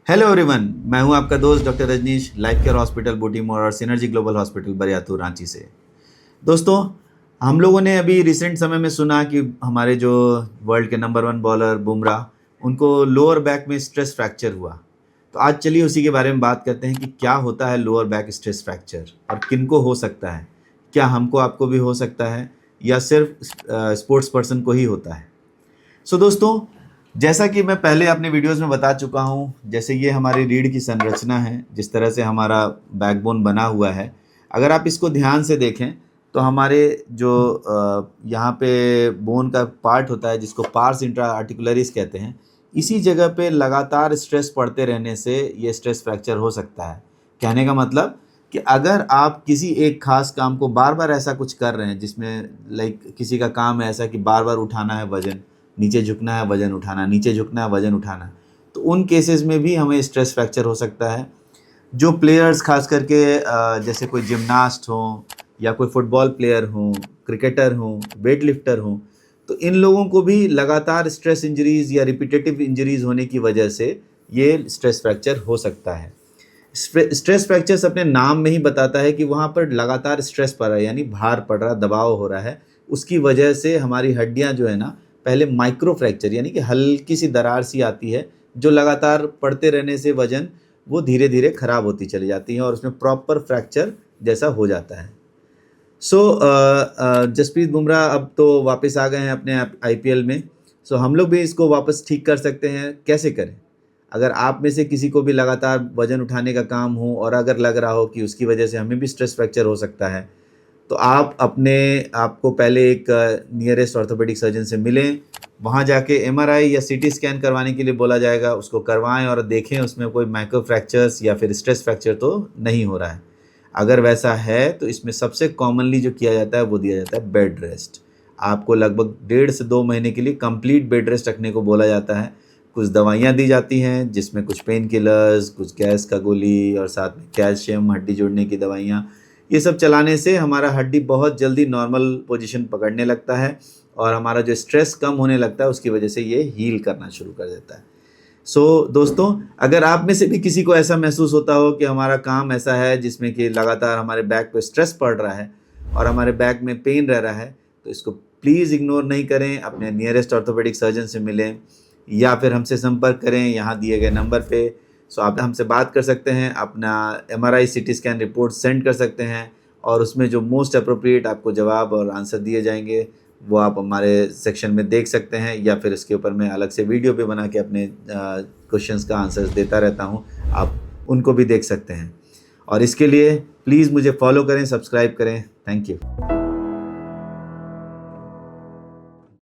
Hello everyone, मैं हूं आपका दोस्त doctor Rajneesh, life care hospital Bootymore और synergy global hospital Bariatur Ranchi से। दोस्तों, हम लोगों ने अभी रिसेंट समय में सुना कि हमारे जो वर्ल्ड के नंबर 1 बॉलर बुमराह, उनको लोअर बैक में स्ट्रेस फ्रैक्चर हुआ। तो आज चलिए उसी के बारे में बात करते हैं कि क्या होता है लोअर बैक स्ट्रेस फ्रैक्चर और किनको हो सकता है। क्या हमको आपको भी हो सकता है या सिर्फ स्पोर्ट्स पर्सन को ही होता है। दोस्तों, जैसा कि मैं पहले अपने वीडियोस में बता चुका हूँ, जैसे ये हमारी रीढ़ की संरचना है, जिस तरह से हमारा बैकबोन बना हुआ है। अगर आप इसको ध्यान से देखें तो हमारे जो यहाँ पे बोन का पार्ट होता है, जिसको पार्स इंट्रा आर्टिकुलरिस कहते हैं, इसी जगह पे लगातार स्ट्रेस पड़ते रहने से ये स्ट्रेस फ्रैक्चर हो सकता है। कहने का मतलब कि अगर आप किसी एक खास काम को बार बार ऐसा कुछ कर रहे हैं, जिसमें किसी का काम है ऐसा कि बार बार उठाना है वजन, नीचे झुकना है वजन उठाना, नीचे झुकना है वजन उठाना, तो उन केसेस में भी हमें स्ट्रेस फ्रैक्चर हो सकता है। जो प्लेयर्स खास करके जैसे कोई जिम्नास्ट हो या कोई फुटबॉल प्लेयर हो, क्रिकेटर हो, वेट लिफ्टर हो, तो इन लोगों को भी लगातार स्ट्रेस इंजरीज या रिपीटेटिव इंजरीज होने की वजह से ये स्ट्रेस फ्रैक्चर हो सकता है। स्ट्रेस फ्रैक्चर्स अपने नाम में ही बताता है कि वहाँ पर लगातार स्ट्रेस पड़ रहा है, यानी भार पड़ रहा है, दबाव हो रहा है। उसकी वजह से हमारी हड्डियाँ जो है ना, पहले माइक्रो फ्रैक्चर यानी कि हल्की सी दरार सी आती है, जो लगातार पड़ते रहने से वजन वो धीरे धीरे खराब होती चली जाती है और उसमें प्रॉपर फ्रैक्चर जैसा हो जाता है। जसप्रीत बुमराह अब तो वापस आ गए हैं अपने आईपीएल में। हम लोग भी इसको वापस ठीक कर सकते हैं। कैसे करें? अगर आप में से किसी को भी लगातार वजन उठाने का काम हो और अगर लग रहा हो कि उसकी वजह से हमें भी स्ट्रेस फ्रैक्चर हो सकता है, तो आप अपने आपको पहले एक नियरेस्ट ऑर्थोपेडिक सर्जन से मिलें। वहाँ जाके एमआरआई या सीटी स्कैन करवाने के लिए बोला जाएगा, उसको करवाएं और देखें उसमें कोई माइक्रो फ्रैक्चर्स या फिर स्ट्रेस फ्रैक्चर तो नहीं हो रहा है। अगर वैसा है तो इसमें सबसे कॉमनली जो किया जाता है वो दिया जाता है बेड रेस्ट। आपको लगभग 1.5 से 2 महीने के लिए कंप्लीट बेड रेस्ट रखने को बोला जाता है। कुछ दवाइयाँ दी जाती हैं, जिसमें कुछ पेन किलर्स, कुछ गैस का गोली और साथ में कैल्शियम, हड्डी जोड़ने की दवाइयाँ, ये सब चलाने से हमारा हड्डी बहुत जल्दी नॉर्मल पोजीशन पकड़ने लगता है और हमारा जो स्ट्रेस कम होने लगता है, उसकी वजह से ये हील करना शुरू कर देता है। दोस्तों, अगर आप में से भी किसी को ऐसा महसूस होता हो कि हमारा काम ऐसा है जिसमें कि लगातार हमारे बैक पे स्ट्रेस पड़ रहा है और हमारे बैक में पेन रह रहा है, तो इसको प्लीज़ इग्नोर नहीं करें। अपने नियरेस्ट ऑर्थोपेडिक सर्जन से मिलें या फिर हमसे संपर्क करें यहाँ दिए गए नंबर पे। आप हमसे बात कर सकते हैं, अपना MRI CT scan report send कर सकते हैं और उसमें जो मोस्ट अप्रोप्रिएट आपको जवाब और आंसर दिए जाएंगे वो आप हमारे सेक्शन में देख सकते हैं, या फिर इसके ऊपर मैं अलग से वीडियो भी बना के अपने क्वेश्चंस का आंसर्स देता रहता हूँ, आप उनको भी देख सकते हैं। और इसके लिए प्लीज़ मुझे फॉलो करें, सब्सक्राइब करें। Thank you.